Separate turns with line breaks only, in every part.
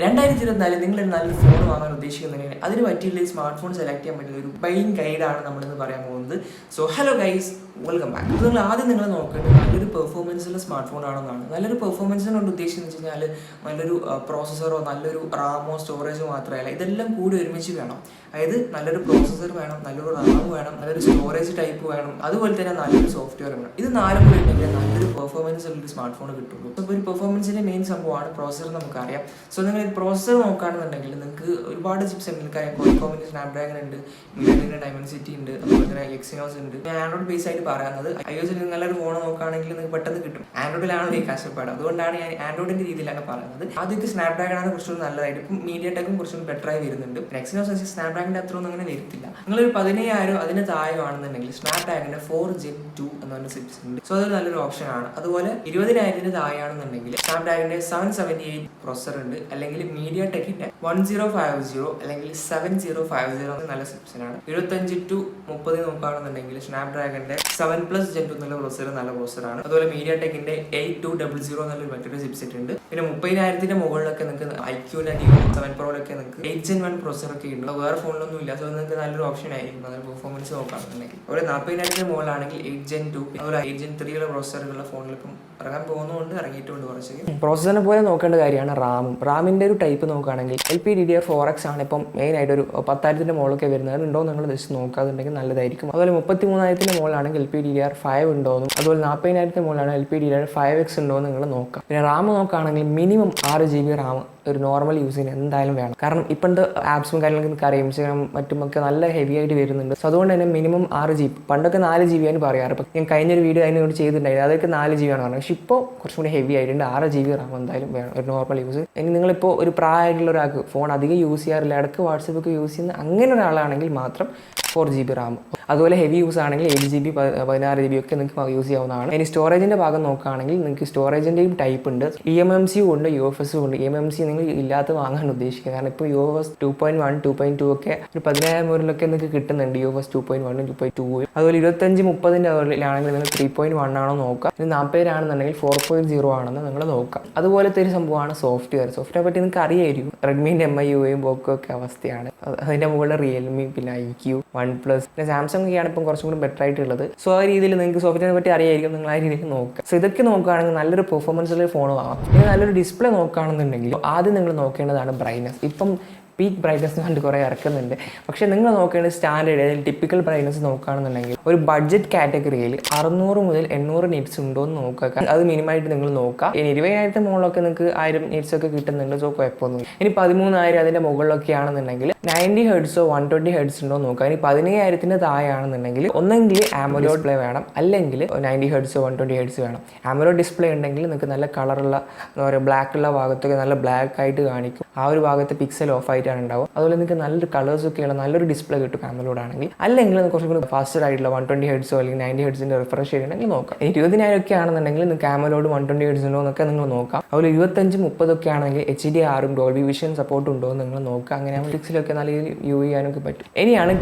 2024 നിങ്ങളൊരു നല്ലൊരു ഫോൺ വാങ്ങാൻ ഉദ്ദേശിക്കുന്നുണ്ടെങ്കിൽ അതിന് പറ്റിയുള്ള സ്മാർട്ട് ഫോൺ സെലക്ട് ചെയ്യാൻ പറ്റുന്ന ഒരു ബൈയിങ് ഗൈഡാണ് നമ്മളിന്ന് പറയാൻ പോകുന്നത്. So hello guys, welcome back. അപ്പോൾ നിങ്ങൾ നോക്കേണ്ടത് നല്ലൊരു പെർഫോമൻസുള്ള സ്മാർട്ട് ഫോൺ ആണെന്നാണ്. നല്ലൊരു പെർഫോമൻസിനോട് ഉദ്ദേശിക്കുന്നത് വെച്ച് കഴിഞ്ഞാൽ നല്ലൊരു പ്രോസസ്സറോ നല്ലൊരു റാമോ സ്റ്റോറേജോ മാത്രമല്ല, ഇതെല്ലാം കൂടി ഒരുമിച്ച് വേണം. അതായത് നല്ലൊരു പ്രോസസ്സർ വേണം, നല്ലൊരു റാം വേണം, നല്ലൊരു സ്റ്റോറേജ് ടൈപ്പ് വേണം, അതുപോലെ തന്നെ നല്ലൊരു സോഫ്റ്റ്വെയർ വേണം. ഇത് നാലും കൂടി ഉണ്ടെങ്കിൽ നല്ലൊരു പെർഫോമൻസ് ഉള്ളൊരു സ്മാർട്ട് ഫോൺ കിട്ടുള്ളൂ. അപ്പോൾ ഒരു പെർഫോമൻസിൻ്റെ മെയിൻ സംഭവമാണ് പ്രോസസ്സർ, നമുക്കറിയാം. സോ നിങ്ങൾ പ്രോസസ്സർ നോക്കുകയാണെന്നുണ്ടെങ്കിൽ നിങ്ങൾക്ക് ഒരുപാട് ചിപ്സ് ഉണ്ട്. നിങ്ങൾക്കറിയാം, ക്വാൾകോമിൻ്റെ സ്നാപ്ഡ്രാഗൺ ഉണ്ട്, മീഡിയയുടെ ഡൈമെൻസിറ്റി ഉണ്ട്, അതുപോലെ തന്നെ എക്സിനോസ് ഉണ്ട്. ഞാൻ ആൻഡ്രോയിഡ് ബേസ് ആയിട്ട് പറയുന്നത്, iOS നല്ലൊരു ഫോൺ നോക്കുകയാണെങ്കിൽ നിങ്ങൾക്ക് പെട്ടെന്ന് കിട്ടും. ആൻഡ്രോയിഡിലാണ് ഈ കഷ്ടപ്പാട്, അതുകൊണ്ടാണ് ഞാൻ ആൻഡ്രോയിഡിൻ്റെ രീതിയിലാണ് പറയുന്നത്. ആദ്യത്തെ സ്നാപ്ഡ്രാഗൺ ആണ് കുറച്ചുകൂടി നല്ലതായിട്ട്, ഇപ്പം മീഡിയ ടെക്കും കുറച്ചുകൂടി ബെറ്ററായി വരുന്നുണ്ട്. എക്സിനോസ് സ്നാപ്ഡ്രാഗണിൻ്റെ അത്ര ഒന്നും അങ്ങനെ വരത്തില്ല. നിങ്ങളൊരു 17,000 അതിന് താഴെ ആണെന്നുണ്ടെങ്കിൽ സ്നാപ്ഡ്രാഗണിൻ്റെ 4 Gen 2 എന്ന് പറഞ്ഞ ചിപ്സ് ഉണ്ട്. സോ അതൊരു നല്ലൊരു ഓപ്ഷനാണ്. അതുപോലെ 20,000 താഴെയാണെന്നുണ്ടെങ്കിൽ സ്നാപ്ഡ്രാഗണിൻ്റെ 778 പ്രൊസസർ ഉണ്ട്, അല്ലെങ്കിൽ മീഡിയ ടെക്കിന്റെ 1050 അല്ലെങ്കിൽ 7050 നല്ല ചിപ്സിനാണ്. 25 to 30 നോക്കുകയാണെന്നുണ്ടെങ്കിൽ സ്നാപ്ഡ്രാഗണിന്റെ 7+ Gen 2 എന്നുള്ള പ്രൊസസർ നല്ല പ്രൊസസറാണ്. അതുപോലെ മീഡിയ ടെക്കിന്റെ 8200 എന്നുള്ളൊരു മറ്റൊരു ചിപ്സെറ്റ് ഉണ്ട്. പിന്നെ 30,000 മുകളിലൊക്കെ നിങ്ങൾക്ക് ഐക്യൂന്റെ 7 പ്രോയിലൊക്കെ നിങ്ങൾക്ക് 8 Gen 1 പ്രൊസസർ ഒക്കെ ഉണ്ട്. വേറെ ഫോണിലൊന്നും ഇല്ല. സോ നിങ്ങൾക്ക് നല്ലൊരു ഓപ്ഷൻ ആയിരിക്കും നല്ല പെർഫോമൻസ് നോക്കുകയാണെന്നുണ്ടെങ്കിൽ. അതുപോലെ 40,000 മുകളിലാണെങ്കിൽ 8 Gen 2 അതുപോലെ 8 Gen 3 പ്രൊസസറുള്ള ഫോണിൽ ഇപ്പം ഇറങ്ങാൻ പോകുന്നതുകൊണ്ട് ഇറങ്ങിയിട്ടുണ്ട്. കുറച്ച് പ്രോസസറിനെ പോലെ നോക്കേണ്ട കാര്യമാണ് റാമിൻ്റെ ഒരു ടൈപ്പ് നോക്കുകയാണെങ്കിൽ LPDDR4X ആണ് ഇപ്പം മെയിനായിട്ട്. ഒരു 10,000 മുകളിലൊക്കെ വരുന്നത് ഉണ്ടോ നിങ്ങൾ ജസ്റ്റ് നോക്കാതുണ്ടെങ്കിൽ നല്ലതായിരിക്കും. അതുപോലെ 33,000 മുകളിലാണെങ്കിൽ LPDDR5 ഉണ്ടോന്നും, അതുപോലെ 40,000 മുകളിലാണ് LPDDR5X ഉണ്ടോ എന്ന് നിങ്ങൾ നോക്കാം. പിന്നെ റാം നോക്കുകയാണെങ്കിൽ മിനിമം 6 GB റാം ഒരു നോർമൽ യൂസിന് എന്തായാലും വേണം. കാരണം ഇപ്പോഴത്തെ ആപ്സും കാര്യങ്ങളൊക്കെ നിങ്ങൾക്ക് അറിയാം, ഇൻസ്റ്റാഗ്രാം മറ്റുമൊക്കെ നല്ല ഹെവി ആയിട്ട് വരുന്നുണ്ട്. സോ അതുകൊണ്ട് തന്നെ മിനിമം 6 GB. പണ്ടൊക്കെ 4 GB ആണ് പറയാറ്. ഇപ്പം ഞാൻ കഴിഞ്ഞൊരു വീഡിയോ അതിനോട് ചെയ്തിട്ടുണ്ടായിരുന്നു, അതൊക്കെ 4 GB ആണ് പറഞ്ഞത്. പക്ഷേ ഇപ്പോൾ കുറച്ചും കൂടി ഹെവി ആയിട്ടുണ്ട്. 6 GB റാം എന്തായാലും വേണം ഒരു നോർമൽ യൂസ്. ഇനി നിങ്ങളിപ്പോൾ ഒരു പ്രായമായിട്ടുള്ള ഒരാൾക്ക് ഫോൺ അധികം യൂസ് ചെയ്യാറില്ല, ഇടയ്ക്ക് വാട്സപ്പൊക്കെ യൂസ് ചെയ്യുന്ന അങ്ങനെ ഒരാളാണെങ്കിൽ മാത്രം 4 GB റാം. അതുപോലെ ഹെവി യൂസ് ആണെങ്കിൽ 8 GB 16 GB ഒക്കെ നിങ്ങൾക്ക് യൂസ് ചെയ്യാവുന്നതാണ്. ഇനി സ്റ്റോറേജിൻ്റെ ഭാഗം നോക്കുകയാണെങ്കിൽ നിങ്ങൾക്ക് സ്റ്റോറേജിൻ്റെയും ടൈപ്പ് ഉണ്ട്. eMMC ഉണ്ട്, UFS ഉണ്ട്. eMMC നിങ്ങൾ ഇല്ലാത്ത വാങ്ങാൻ ഉദ്ദേശിക്കുക. കാരണം ഇപ്പോൾ UFS 2.1 2.2 ഒക്കെ ഒരു 10,000 മുകളിലൊക്കെ നിങ്ങൾക്ക് കിട്ടുന്നുണ്ട്. UFS 2.1 2.2. അതുപോലെ 25-30 ഉള്ളിലാണെങ്കിൽ നിങ്ങൾ 3.1 ആണോ നോക്കുക. ഇനി 40 ആണെന്നുണ്ടെങ്കിൽ 4.0 ആണെന്ന് നിങ്ങൾ നോക്കുക. അതുപോലത്തെ ഒരു സംഭവമാണ് സോഫ്റ്റ്വെയർ പറ്റി നിങ്ങൾക്ക് അറിയായിരിക്കും. റെഡ്മീൻ്റെ MIUIയും പോക്കോ ഒക്കെ അവസ്ഥയാണ്. അതിൻ്റെ മുകളിൽ റിയൽമി, പിന്നെ IQ, OnePlus, പിന്നെ സാംസങ് ഒക്കെയാണ് ഇപ്പം കുറച്ചും കൂടി ബെറ്റർ ആയിട്ടുള്ളത്. സോ ആ രീതിയിൽ നിങ്ങൾക്ക് സോഫ്റ്റ്വെയറിനെ പറ്റി അറിയായിരിക്കും, നിങ്ങൾ ആ രീതിയിൽ നോക്കുക. സോ ഇതൊക്കെ നോക്കുകയാണെങ്കിൽ നല്ലൊരു പെർഫോമൻസുള്ള ഫോൺ വാങ്ങാം. ഇനി നല്ലൊരു ഡിസ്പ്ലേ നോക്കുകയാണെന്നുണ്ടെങ്കിൽ ആദ്യം നിങ്ങൾ നോക്കേണ്ടതാണ് ബ്രൈറ്റ്നസ്. ഇപ്പം പീക്ക് ബ്രൈറ്റ്നസ് കണ്ട് കുറേ ഇറക്കുന്നുണ്ട്. പക്ഷേ നിങ്ങൾ നോക്കേണ്ടത് സ്റ്റാൻഡേർഡ് അല്ലെങ്കിൽ ടിപ്പിക്കൽ ബ്രൈറ്റ്നസ് നോക്കുകയാണെന്നുണ്ടെങ്കിൽ ഒരു ബഡ്ജറ്റ് കാറ്റഗറിയിൽ 600 മുതൽ 800 നിറ്റ്സ് ഉണ്ടോ എന്ന് നോക്കുക. അത് മിനിമമായിട്ട് നിങ്ങൾ നോക്കുക. ഇനി 20,000 മുകളിലൊക്കെ നിങ്ങൾക്ക് 1000 നിറ്റ്സ് ഒക്കെ കിട്ടുന്നുണ്ട്. സോ കുഴപ്പമൊന്നുമില്ല. ഇനി 13,000 അതിൻ്റെ മുകളിലൊക്കെ ആണെന്നുണ്ടെങ്കിൽ 90 Hz 120 Hz ഉണ്ടോ നോക്കുക. ഇനി 15,000 താഴെയാണെന്നുണ്ടെങ്കിൽ ഒന്നെങ്കിൽ AMOLED ഡിസ്പ്ലേ വേണം, അല്ലെങ്കിൽ 90 Hz 120 Hz വേണം. AMOLED ഡിസ്പ്ലേ ഉണ്ടെങ്കിൽ നിങ്ങൾക്ക് നല്ല കളറുള്ള എന്താ പറയുക, ബ്ലാക്ക് ഉള്ള ഭാഗത്തൊക്കെ നല്ല ബ്ലാക്ക് ആയിട്ട് കാണിക്കും. ആ ഒരു ഭാഗത്ത് പിക്സൽ ഓഫ് ആയിട്ടാണ് ഉണ്ടാവും. അതുപോലെ നിങ്ങൾക്ക് നല്ലൊരു കളേഴ്സൊക്കെയുള്ള നല്ലൊരു ഡിസ്പ്ലേ കിട്ടും AMOLED ആണെങ്കിൽ. അല്ലെങ്കിൽ കുറച്ചും കൂടി ഫാസ്റ്റർ ആയിട്ടുള്ള 120 Hz അല്ലെങ്കിൽ 90 Hz റിഫ്രഷ് ചെയ്യുന്നുണ്ടെങ്കിൽ നോക്കാം. 20,000 ഒക്കെ ആണെന്നുണ്ടെങ്കിൽ നിങ്ങൾക്ക് AMOLED 120 Hz ഉണ്ടോ എന്നൊക്കെ നിങ്ങൾ നോക്കാം. അതുപോലെ 25-30 ഒക്കെ ആണെങ്കിൽ HDR-ഉം ഡോൾബി വിഷൻ സപ്പോർട്ട് ഉണ്ടോ എന്ന് നിങ്ങൾ നോക്കുക. അങ്ങനെ പിക്സലൊക്കെ നല്ല രീതിയിൽ യൂസ് ചെയ്യാനൊക്കെ പറ്റും. ഇനിയാണ്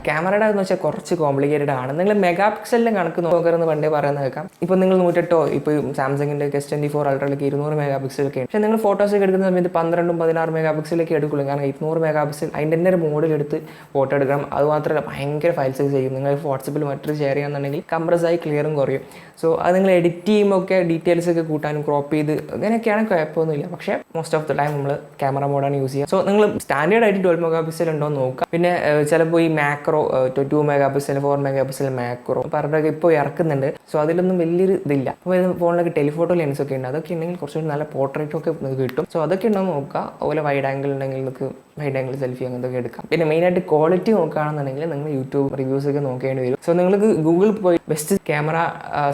ക്യാമറയുടെ എന്ന് വെച്ചാൽ കുറച്ച് കോംപ്ലിക്കേറ്റഡ് ആണ്. നിങ്ങൾ മെഗാ പിക്സലിൻ്റെ കണക്ക് നോക്കരുതെന്ന് പണ്ടേ പറയുന്നത് കേൾക്കാം. ഇപ്പോൾ നിങ്ങൾ 108 ഇപ്പോൾ സാംസങ്ങിൻ്റെ S24 അൾട്രയിലേക്ക് 200 മെഗാ പിക്സലൊക്കെ ഉണ്ട്. പക്ഷേ നിങ്ങൾ ഫോട്ടോസൊക്കെ എടുക്കുന്ന സമയത്ത് 12-16 മെഗാ പിക്സലൊക്കെ എടുക്കുള്ളൂ. കാരണം 200 മെഗാ പിക്സൽ അതിൻ്റെ തന്നെ ഒരു മോഡിലെടുത്ത് ഫോട്ടോ എടുക്കണം. അതുമാത്രമല്ല ഭയങ്കര ഫയൽ സൈസ് ചെയ്യും. നിങ്ങൾ വാട്സപ്പിൽ മറ്റൊരു ഷെയർ ചെയ്യാന്നുണ്ടെങ്കിൽ കംപ്രസ്സായി ക്ലിയറും കുറയും. സോ അത് നിങ്ങൾ എഡിറ്റ് ചെയ്യുമ്പോൾ ഒക്കെ ഡീറ്റെയിൽസ് ഒക്കെ കൂട്ടാനും ക്രോപ്പ് ചെയ്ത് അങ്ങനെയൊക്കെയാണ്, കുഴപ്പമൊന്നുമില്ല. പക്ഷേ മോസ്റ്റ് ഓഫ് ദ ടൈം നമ്മൾ ക്യാമറ മോഡാണ് യൂസ് ചെയ്യുക. സോ നിങ്ങൾ സ്റ്റാൻഡേർഡ് ആയിട്ട് 12 മെഗാ പിക്സൽ ഉണ്ടോ എന്ന് നോക്കുക. പിന്നെ ചിലപ്പോൾ ഈ macro 2 mega pixel 4 mega pixel macro പറഞ്ഞൊക്കെ ഇപ്പോൾ ഇറക്കുന്നുണ്ട്. സോ അതിലൊന്നും വലിയൊരു ഇതില്ല. അപ്പോൾ ഫോണിലൊക്കെ ടെലിഫോട്ടോ ലെൻസ് ഒക്കെ ഉണ്ട്. അതൊക്കെ ഉണ്ടെങ്കിൽ കുറച്ചുകൂടി നല്ല പോർട്രേറ്റ് ഒക്കെ കിട്ടും. സോ അതൊക്കെ ഉണ്ടോ നോക്കുക. അതുപോലെ വൈഡ് ആംഗിൾ ഉണ്ടെങ്കിൽ നിങ്ങൾക്ക് വൈഡ് ആംഗിൾ സെൽഫി അങ്ങനത്തെ എടുക്കാം. പിന്നെ മെയിനായിട്ട് ക്വാളിറ്റി നോക്കുകയാണെന്നുണ്ടെങ്കിൽ നിങ്ങൾ യൂട്യൂബ് റിവ്യൂസ് ഒക്കെ നോക്കേണ്ടി വരും. സോ നിങ്ങൾക്ക് ഗൂഗിളിൽ പോയി best camera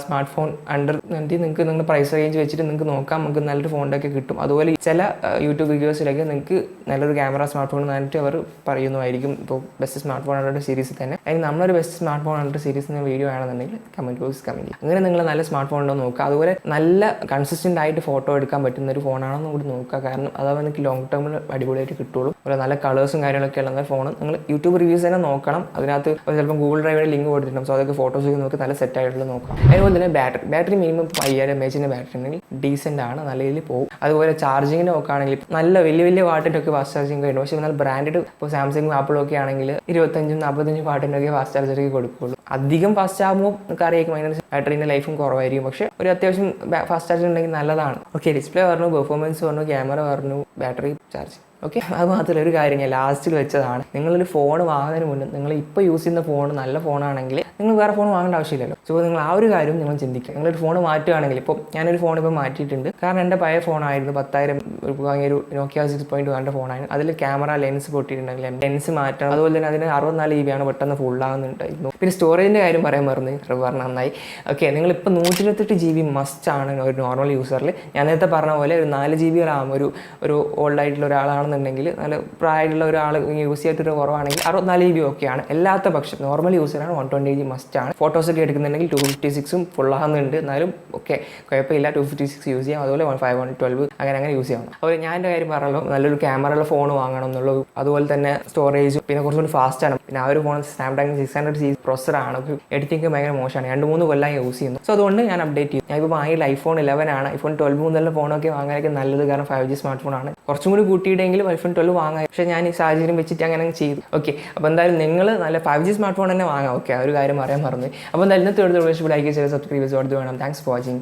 smart phone under നിങ്ങൾക്ക് നിങ്ങളുടെ പ്രൈസ് റേഞ്ച് വെച്ചിട്ട് നിങ്ങൾക്ക് നോക്കാം. നമുക്ക് നല്ലൊരു ഫോണിൻ്റെ ഒക്കെ കിട്ടും. അതുപോലെ ചില യൂട്യൂബ് വീഡിയോസിലൊക്കെ നിങ്ങൾക്ക് നല്ലൊരു ക്യാമറ സ്മാർട്ട് ഫോൺ എന്നിട്ട് അവർ പറയുന്നതായിരിക്കും. ഇപ്പോൾ best smart phone under series തന്നെ. അതിന് നമ്മളൊരു ബെസ്റ്റ് സ്മാർട്ട് ഫോൺ അണ്ടർ സീരീസിൻ്റെ വീഡിയോ ആണെന്നുണ്ടെങ്കിൽ കമൻറ്റ് ബോക്സ് കമൻറ്റ് അങ്ങനെ നിങ്ങൾ നല്ല സ്മാർട്ട് ഫോൺ ഉണ്ടോ നോക്കുക. അതുപോലെ നല്ല കൺസിസ്റ്റൻ്റ് ആയിട്ട് ഫോട്ടോ എടുക്കാൻ പറ്റുന്ന ഒരു ഫോണാണെന്ന് കൂടി നോക്കുക. കാരണം അതാവുമ്പോൾ നിങ്ങൾക്ക് ലോങ് ടേമിൽ അടിപൊളിയായിട്ട് കിട്ടുള്ളൂ. അതുപോലെ നല്ല കളേഴ്സും കാര്യങ്ങളൊക്കെ ഉള്ള ഫോൺ നിങ്ങൾ യൂട്യൂബ് റിവ്യൂസ് തന്നെ നോക്കണം. അതിനകത്ത് ചിലപ്പോൾ ഗൂഗിൾ ഡ്രൈവിൻ്റെ ലിങ്ക് കൊടുത്തിട്ടുണ്ടാകും. സോ അതൊക്കെ ഫോട്ടോസ് നോക്കി നല്ല സെറ്റ് ആയിട്ടുള്ള നോക്കാം. അതുപോലെ തന്നെ ബാറ്ററി മിനിമം 5000 mAh ബാറ്ററി ഉണ്ടെങ്കിൽ ഡീസൻ്റ് ആണ്, നല്ല രീതിയിൽ പോകും. അതുപോലെ ചാർജിങ്ങിന് നോക്കുകയാണെങ്കിൽ നല്ല വലിയ വാട്ടിൻ്റെ ഒക്കെ ഫാസ്റ്റ് ചാർജിങ് കഴിയും. പക്ഷേ എന്നാൽ ബ്രാൻഡഡ് ഇപ്പോൾ സാംസങ് ആപ്പിളും ഒക്കെ ആണെങ്കിൽ 25-45 വാട്ടിൻ്റെ ഒക്കെ ഫാസ്റ്റ് ചാർജറൊക്കെ കൊടുക്കുകയുള്ളൂ. അധികം ഫാസ്റ്റ് ആകുമ്പോൾ നമുക്ക് അറിയാം അതിന് ബാറ്ററീൻ്റെ ലൈഫും കുറവായിരിക്കും. പക്ഷേ ഒരു അത്യാവശ്യം ഫാസ്റ്റ് ചാർജ് ഉണ്ടെങ്കിൽ നല്ലതാണ്. ഓക്കെ, ഡിസ്പ്ലേ പറഞ്ഞു, പെർഫോമൻസ് പറഞ്ഞു, ക്യാമറ പറഞ്ഞു, ബാറ്ററി ചാർജ്. ഓക്കെ, അത് മാത്രമല്ല ഒരു കാര്യം ഞാൻ ലാസ്റ്റിൽ വെച്ചതാണ്. നിങ്ങളൊരു ഫോൺ വാങ്ങുന്നതിന് മുന്നേ നിങ്ങൾ ഇപ്പോൾ യൂസ് ചെയ്യുന്ന ഫോൺ നല്ല ഫോണാണെങ്കിൽ നിങ്ങൾ വേറെ ഫോൺ വാങ്ങേണ്ട ആവശ്യമില്ലല്ലോ. സോ നിങ്ങൾ ആ ഒരു കാര്യം നിങ്ങൾ ചിന്തിക്കുക. നിങ്ങളൊരു ഫോൺ മാറ്റുകയാണെങ്കിൽ ഇപ്പോൾ ഞാനൊരു ഫോൺ ഇപ്പോൾ മാറ്റിയിട്ടുണ്ട്. കാരണം എൻ്റെ പഴയ ഫോണായിരുന്നു 10,000 വാങ്ങിയൊരു നോക്കിയ 6.2 ഫോണായിരുന്നു. അതിൽ ക്യാമറ ലെൻസ് പൊട്ടിയിട്ടുണ്ടെങ്കിൽ ലെൻസ് മാറ്റണം. അതുപോലെ തന്നെ അതിന് 64 GB ആണ് പെട്ടെന്ന് ഫുള്ളാകുന്നുണ്ടായിരുന്നു. പിന്നെ സ്റ്റോറേജിൻ്റെ കാര്യം പറയാൻ പറഞ്ഞ് നന്നായി. ഓക്കെ, നിങ്ങളിപ്പോൾ 128 GB മസ്റ്റാണ് ഒരു നോർമൽ യൂസറിൽ. ഞാൻ നേരത്തെ പറഞ്ഞ പോലെ ഒരു 4 GB റാം ഒരു ഓൾഡ് ആയിട്ടുള്ള ഒരാളാണെന്നുണ്ടെങ്കിൽ, നല്ല പ്രായമുള്ള ഒരാൾ യൂസ് ചെയ്തിട്ട് കുറവാണെങ്കിൽ 64 GB ഒക്കെയാണ്. അല്ലാത്ത പക്ഷം നോർമൽ യൂസറാണ് 120 GB മസ്റ്റാണ്. ഫോട്ടോസൊക്കെ എടുക്കുന്നുണ്ടെങ്കിൽ 256 ഫുള്ളാകുന്നുണ്ട്. എന്നാലും ഓക്കെ, കുഴപ്പമില്ല, 256 യൂസ് ചെയ്യാം. അതുപോലെ 512 അങ്ങനെ യൂസ് ചെയ്യണം. അപ്പോൾ ഞാൻ എൻ്റെ കാര്യം പറഞ്ഞല്ലോ, നല്ലൊരു ക്യാമറയുള്ള ഫോൺ വാങ്ങണം എന്നുള്ളൂ. അതുപോലെ തന്നെ സ്റ്റോറേജ് പിന്നെ കുറച്ചുകൂടി ഫാസ്റ്റാണ്. പിന്നെ ആ ഒരു ഫോൺ സ്നാപ്ഡ്രാഗൺ 600 പ്രോസറാണ്. എഡിറ്റിംഗ് ഭയങ്കര മോശമാണ്. 2-3 കൊല്ലം യൂസ് ചെയ്യുന്നു. സോ അതുകൊണ്ട് ഞാൻ അപ്ഡേറ്റ് ചെയ്യും. ഞാൻ ഇപ്പോൾ വാങ്ങിയ iPhone 11 ആണ്. iPhone 12 മുതലുള്ള ഫോണൊക്കെ വാങ്ങാനൊക്കെ നല്ലത്. കാരണം 5G സ്മാർട്ട് ഫോണാണ്. കുറച്ചും കൂടി കൂട്ടിയിട്ടെങ്കിലും iPhone 12 വാങ്ങാം. പക്ഷേ ഞാൻ ഈ സാഹചര്യം വെച്ചിട്ട് അങ്ങനെ ചെയ്തു. ഓക്കെ, അപ്പോൾ എന്തായാലും നിങ്ങൾ നല്ല 5G സ്മാർട്ട് ഫോൺ തന്നെ വാങ്ങാം. ഓക്കെ, ആ ഒരു കാര്യം പറയാൻ മറന്നു. അപ്പോൾ എന്തായാലും ഇന്നത്തെ വീഡിയോ ഇഷ്ടപ്പെട്ട ലൈക്ക് ചെയ്ത് സബ്സ്ക്രൈബ് ചെയ്ത് വേണം. Thanks for watching.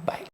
ബൈ.